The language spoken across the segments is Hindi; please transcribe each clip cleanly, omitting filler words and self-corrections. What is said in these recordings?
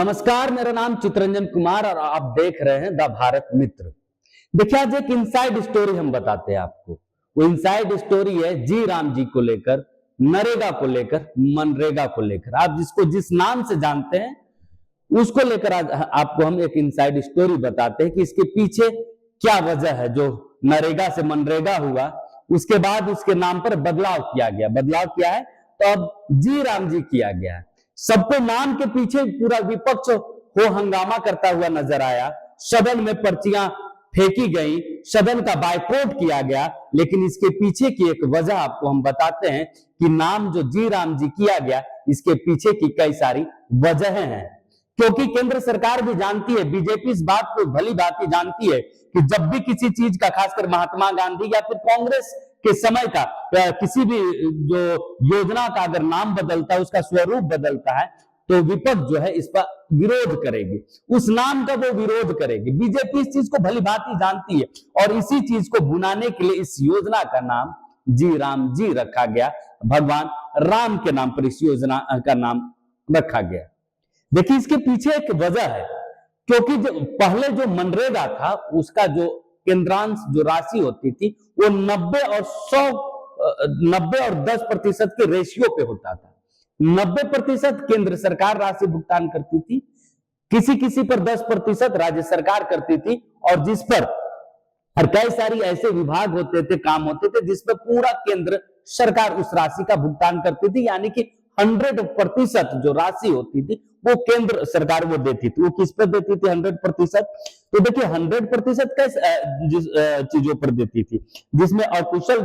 नमस्कार, मेरा नाम चित्रंजन कुमार और आप देख रहे हैं द भारत मित्र। देखिए, आज एक इनसाइड स्टोरी हम बताते हैं आपको। वो इनसाइड स्टोरी है जी राम जी को लेकर, नरेगा को लेकर, मनरेगा को लेकर। आप जिसको जिस नाम से जानते हैं उसको लेकर आज आपको हम एक इनसाइड स्टोरी बताते हैं कि इसके पीछे क्या वजह है। जो नरेगा से मनरेगा हुआ, उसके बाद उसके नाम पर बदलाव किया गया। बदलाव क्या है? तो अब जी राम जी किया गया है। सबको नाम के पीछे पूरा विपक्ष हो हंगामा करता हुआ नजर आया। सदन में पर्चियां फेंकी गई, सदन का बायकॉट किया गया। लेकिन इसके पीछे की एक वजह आपको हम बताते हैं कि नाम जो जी राम जी किया गया, इसके पीछे की कई सारी वजहें हैं। क्योंकि केंद्र सरकार भी जानती है, बीजेपी इस बात को भली भांति जानती है कि जब भी किसी चीज का, खासकर महात्मा गांधी या फिर कांग्रेस के समय का किसी भी जो योजना का अगर नाम बदलता है, उसका स्वरूप बदलता है, तो विपक्ष जो है इस पर विरोध करेगी, उस नाम का वो विरोध करेगी। बीजेपी इस चीज को भली भांति जानती है और इसी चीज को भुनाने के लिए इस योजना का नाम जी राम जी रखा गया। भगवान राम के नाम पर इस योजना का नाम रखा गया। देखिए, इसके पीछे एक वजह है, क्योंकि जो पहले जो मनरेगा था, उसका जो केंद्रांश जो राशि होती थी वो 90 और 10% के रेशियो पे होता था। 90% केंद्र सरकार राशि भुगतान करती थी, किसी किसी पर 10% राज्य सरकार करती थी, और जिस पर और कई सारी ऐसे विभाग होते थे, काम होते थे, जिसपे पूरा केंद्र सरकार उस राशि का भुगतान करती थी। यानी कि 100% जो राशि होती थी वो केंद्र सरकार वो देती थी। वो किस पर देती थी 100%? तो देखिए, 100% कैसे चीजों पर देती थी, जिसमें अकुशल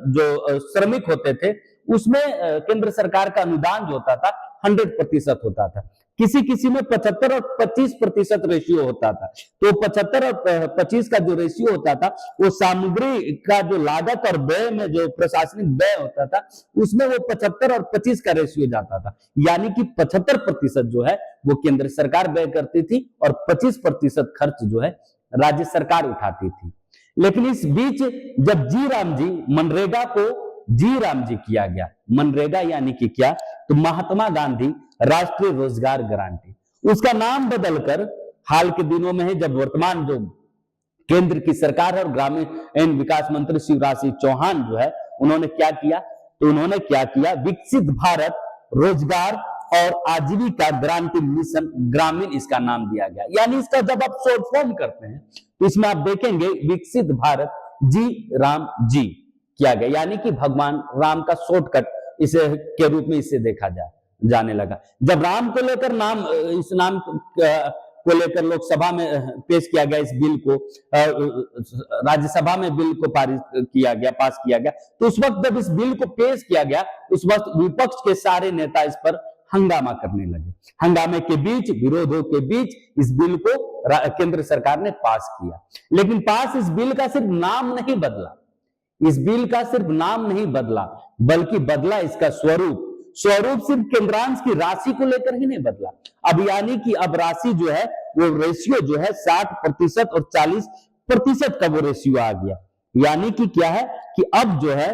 जो श्रमिक होते थे, उसमें केंद्र सरकार का अनुदान जो होता था 100% होता था। किसी किसी में 75 और 25% रेशियो होता था। तो 75 और 25 का जो रेशियो होता था, वो सामग्री का जो लागत और व्यय में जो प्रशासनिक व्यय होता था, उसमें वो 75 और 25 का रेशियो जाता था। यानी कि 75% जो है वो केंद्र सरकार व्यय करती थी और 25% खर्च जो है राज्य सरकार उठाती थी। लेकिन इस बीच जब जी राम जी, मनरेगा को जी राम जी किया गया। मनरेगा यानी कि क्या? तो महात्मा गांधी राष्ट्रीय रोजगार गारंटी, उसका नाम बदलकर हाल के दिनों में है, जब वर्तमान जो केंद्र की सरकार है और ग्रामीण विकास मंत्री शिवराज सिंह चौहान जो है, उन्होंने क्या किया? तो उन्होंने क्या किया? विकसित भारत रोजगार और आजीविका गारंटी मिशन ग्रामीण, इसका नाम दिया गया। यानी इसका जब आप शॉर्ट फॉर्म करते हैं तो इसमें आप देखेंगे विकसित भारत जी राम जी किया गया। यानी कि भगवान राम का शॉर्टकट इसे के रूप में इसे देखा जाने लगा। जब राम को लेकर इस नाम को लेकर लोकसभा में पेश किया गया, इस बिल को राज्यसभा में बिल को पारित किया गया, पास किया गया, तो उस वक्त जब इस बिल को पेश किया गया, उस वक्त विपक्ष के सारे नेता इस पर हंगामा करने लगे। हंगामे के बीच, विरोधों के बीच इस बिल को केंद्र सरकार ने पास किया। लेकिन पास इस बिल का सिर्फ नाम नहीं बदला, इस बिल का सिर्फ नाम नहीं बदला, बल्कि बदला इसका स्वरूप। स्वरूप सिर्फ केंद्रांश की राशि को लेकर ही नहीं बदला। अब यानी कि अब राशि जो है वो रेशियो जो है 60% और 40% का वो रेशियो आ गया। यानी कि क्या है कि अब जो है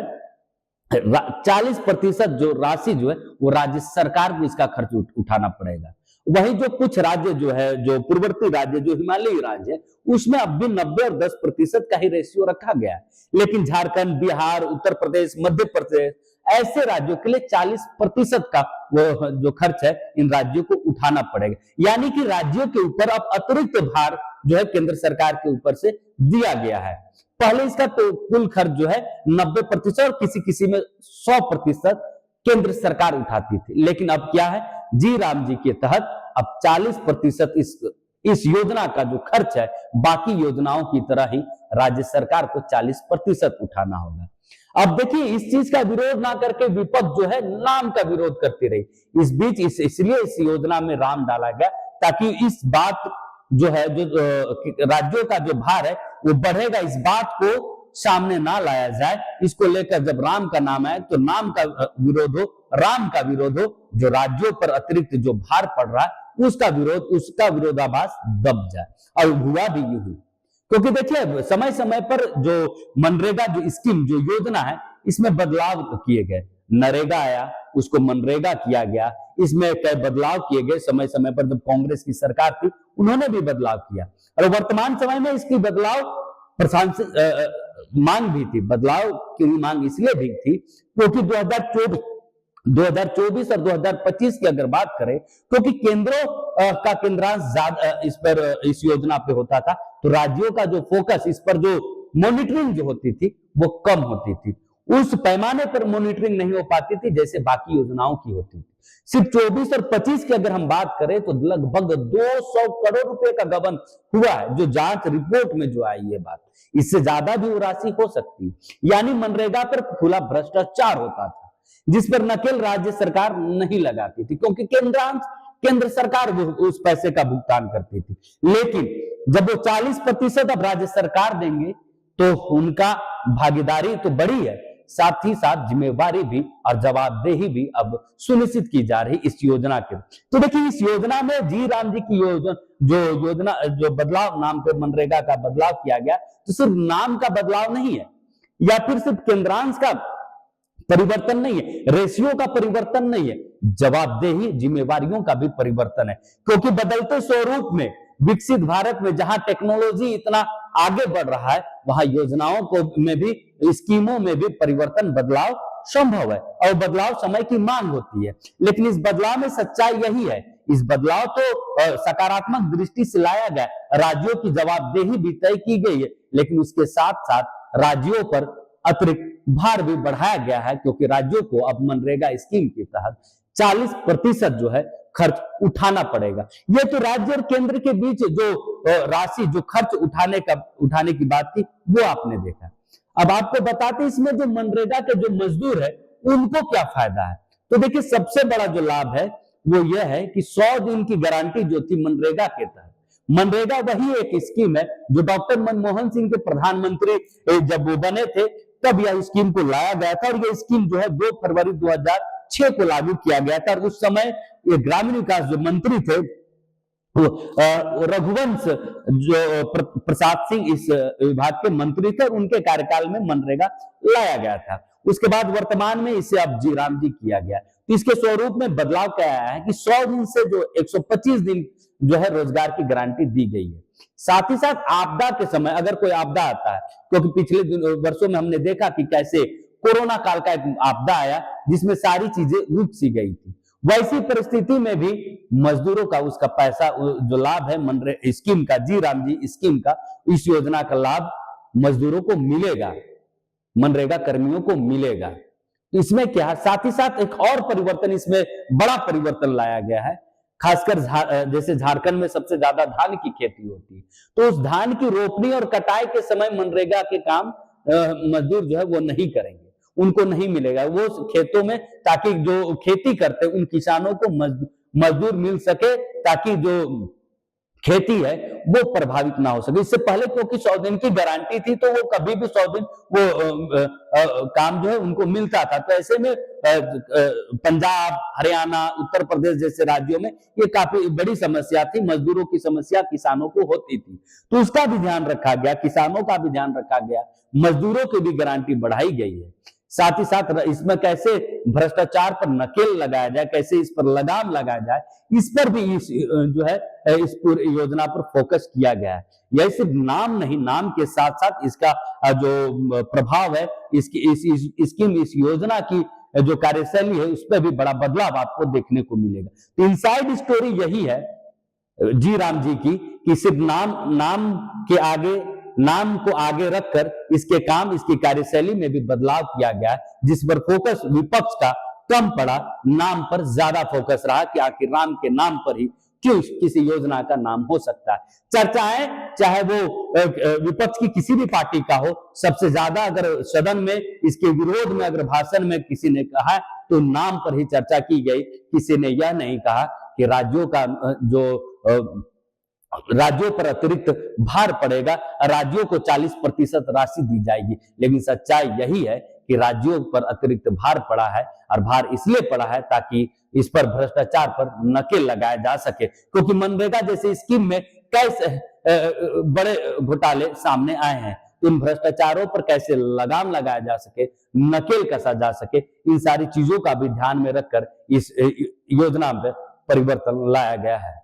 40% जो राशि जो है वो राज्य सरकार को इसका खर्च उठाना पड़ेगा। वही जो कुछ राज्य जो है, जो पूर्ववर्ती राज्य, जो हिमालयी राज्य है, उसमें अब भी 90 और 10% का ही रेशियो रखा गया है। लेकिन झारखंड, बिहार, उत्तर प्रदेश, मध्य प्रदेश, ऐसे राज्यों के लिए 40% का वो जो खर्च है इन राज्यों को उठाना पड़ेगा। यानी कि राज्यों के ऊपर अब अतिरिक्त भार जो है केंद्र सरकार के ऊपर से दिया गया है। पहले इसका तो कुल खर्च जो है 90% और किसी किसी में 100% केंद्र सरकार उठाती थी। लेकिन अब क्या है? जी राम जी के तहत अब 40% इस योजना का जो खर्च है, बाकी योजनाओं की तरह ही राज्य सरकार को 40% उठाना होगा। अब देखिए, इस चीज का विरोध ना करके विपक्ष जो है नाम का विरोध करती रही। इस बीच इसलिए इस योजना में राम डाला गया, ताकि इस बात जो है, जो राज्यों का जो भार है वो बढ़ेगा, इस बात को सामने ना लाया जाए। इसको लेकर जब राम का नाम आए तो नाम का विरोध हो, राम का विरोध हो, जो राज्यों पर अतिरिक्त जो भार पड़ रहा है उसका विरोधाभास दब जाए। और हुआ भी यूं ही, क्योंकि देखिए समय समय पर जो मनरेगा जो स्कीम, जो योजना है, इसमें बदलाव किए गए। नरेगा आया, उसको मनरेगा किया गया, इसमें कई बदलाव किए गए। समय समय पर जब कांग्रेस की सरकार थी उन्होंने भी बदलाव किया, और वर्तमान समय में इसकी बदलाव मांग भी थी। बदलाव की मांग इसलिए भी थी क्योंकि 2024 और 2025 की अगर बात करें, क्योंकि केंद्रों का केंद्रांश ज्यादा इस योजना पे होता था, तो राज्यों का जो फोकस इस पर, जो मॉनिटरिंग जो होती थी वो कम होती थी, उस पैमाने पर मॉनिटरिंग नहीं हो पाती थी जैसे बाकी योजनाओं की होती थी। सिर्फ 24 और 25 की अगर हम बात करें तो लगभग 200 करोड़ रुपए का गबन हुआ है, जो जांच रिपोर्ट में जो आई है बात, इससे ज्यादा भी वो राशि हो सकती है। यानी मनरेगा पर खुला भ्रष्टाचार होता था, जिस पर नकेल राज्य सरकार नहीं लगाती थी, क्योंकि केंद्र सरकार उस पैसे का भुगतान करती थी। लेकिन जब वो 40% अब राज्य सरकार देंगे तो उनका भागीदारी तो बड़ी है, साथ ही साथ जिम्मेवारी भी और जवाबदेही भी अब सुनिश्चित की जा रही इस योजना के। तो देखिए, इस योजना में जी राम जी की योजना जो बदलाव, नाम पे मनरेगा का बदलाव किया गया, तो सिर्फ नाम का बदलाव नहीं है, या फिर सिर्फ केंद्रांश का परिवर्तन नहीं है, रेशियो का परिवर्तन नहीं है, जवाबदेही जिम्मेवारियों का भी परिवर्तन है। क्योंकि बदलते स्वरूप में विकसित भारत में जहां टेक्नोलॉजी इतना आगे बढ़ रहा है, वहां योजनाओं को में भी, स्कीमों में भी परिवर्तन, बदलाव संभव है, और बदलाव समय की मांग होती है। लेकिन इस बदलाव में सच्चाई यही है, इस बदलाव तो सकारात्मक दृष्टि से लाया गया, राज्यों की जवाबदेही भी तय की गई है, लेकिन उसके साथ साथ राज्यों पर अतिरिक्त भार भी बढ़ाया गया है, क्योंकि राज्यों को अब मनरेगा स्कीम के तहत 40% जो है खर्च उठाना पड़ेगा। ये तो राज्य और केंद्र के बीच जो राशि, जो खर्च उठाने की बात थी, वो आपने देखा। अब आपको बताते इसमें जो मनरेगा के जो मजदूर है उनको क्या फायदा है। तो देखिए, सबसे बड़ा जो लाभ है वो यह है कि 100 दिन की गारंटी जो थी मनरेगा के तहत, मनरेगा वही एक स्कीम है जो डॉक्टर मनमोहन सिंह के प्रधानमंत्री जब वो बने थे तब यह स्कीम को लाया गया था, और यह स्कीम जो है 2 फरवरी 2006 को लागू किया गया था। और उस समय ये ग्रामीण विकास जो मंत्री थे रघुवंश जो प्रसाद सिंह इस विभाग के मंत्री थे, उनके कार्यकाल में मनरेगा लाया गया था। उसके बाद वर्तमान में इसे अब जी राम जी किया गया। तो इसके स्वरूप में बदलाव क्या आया है कि 100 दिन से जो 125 दिन जो है रोजगार की गारंटी दी गई है। साथ ही साथ आपदा के समय अगर कोई आपदा आता है, क्योंकि पिछले वर्षों में हमने देखा कि कैसे कोरोना काल का एक आपदा आया जिसमें सारी चीजें रुक सी गई थी, वैसी परिस्थिति में भी मजदूरों का उसका पैसा जो लाभ है मनरेगा स्कीम का, जी राम जी स्कीम का, इस योजना का लाभ मजदूरों को मिलेगा, मनरेगा कर्मियों को मिलेगा। तो इसमें क्या है, साथ ही साथ एक और परिवर्तन, इसमें बड़ा परिवर्तन लाया गया है। खासकर जैसे झारखंड में सबसे ज्यादा धान की खेती होती है, तो उस धान की रोपनी और कटाई के समय मनरेगा के काम मजदूर जो है वो नहीं करेंगे, उनको नहीं मिलेगा वो खेतों में, ताकि जो खेती करते उन किसानों को मजदूर मिल सके, ताकि जो खेती है वो प्रभावित ना हो सके। इससे पहले क्योंकि 100 दिन की गारंटी थी, तो वो कभी भी 100 दिन वो काम जो है उनको मिलता था। तो ऐसे में पंजाब, हरियाणा, उत्तर प्रदेश जैसे राज्यों में ये काफी बड़ी समस्या थी, मजदूरों की समस्या किसानों को होती थी, तो उसका भी ध्यान रखा गया, किसानों का भी ध्यान रखा गया, मजदूरों की भी गारंटी बढ़ाई गई है। साथ ही साथ इसमें कैसे भ्रष्टाचार पर नकेल लगाया जाए, कैसे इस पर लगाम लगाया जाए, इस पर भी जो है इस पूरी योजना पर फोकस किया गया है। यह सिर्फ नाम नहीं, नाम के साथ साथ इसका जो प्रभाव है, इसकी इस स्कीम, इस योजना की जो कार्यशैली है, उस पर भी बड़ा बदलाव आपको देखने को मिलेगा। तो इनसाइड स्टोरी यही है जी राम जी की, कि सिर्फ नाम के आगे, नाम को आगे रखकर इसके काम, इसकी कार्यशैली में भी बदलाव किया गया है, जिस पर फोकस विपक्ष का कम पड़ा, नाम पर ज्यादा फोकस रहा कि आखिर राम के नाम पर ही क्यों किसी योजना का नाम हो सकता है। चर्चाएं चाहे वो विपक्ष की किसी भी पार्टी का हो, सबसे ज्यादा अगर सदन में इसके विरोध में अगर भाषण में किसी ने कहा तो नाम पर ही चर्चा की गई, किसी ने यह नहीं कहा कि राज्यों का जो राज्यों पर अतिरिक्त भार पड़ेगा, राज्यों को 40% राशि दी जाएगी। लेकिन सच्चाई यही है कि राज्यों पर अतिरिक्त भार पड़ा है, और भार इसलिए पड़ा है ताकि इस पर भ्रष्टाचार पर नकेल लगाया जा सके, क्योंकि मनरेगा जैसे स्कीम में कैसे बड़े घोटाले सामने आए हैं। इन भ्रष्टाचारों पर कैसे लगाम लगाया जा सके, नकेल कसा जा सके, इन सारी चीजों का भी ध्यान में रखकर इस योजना में परिवर्तन लाया गया है।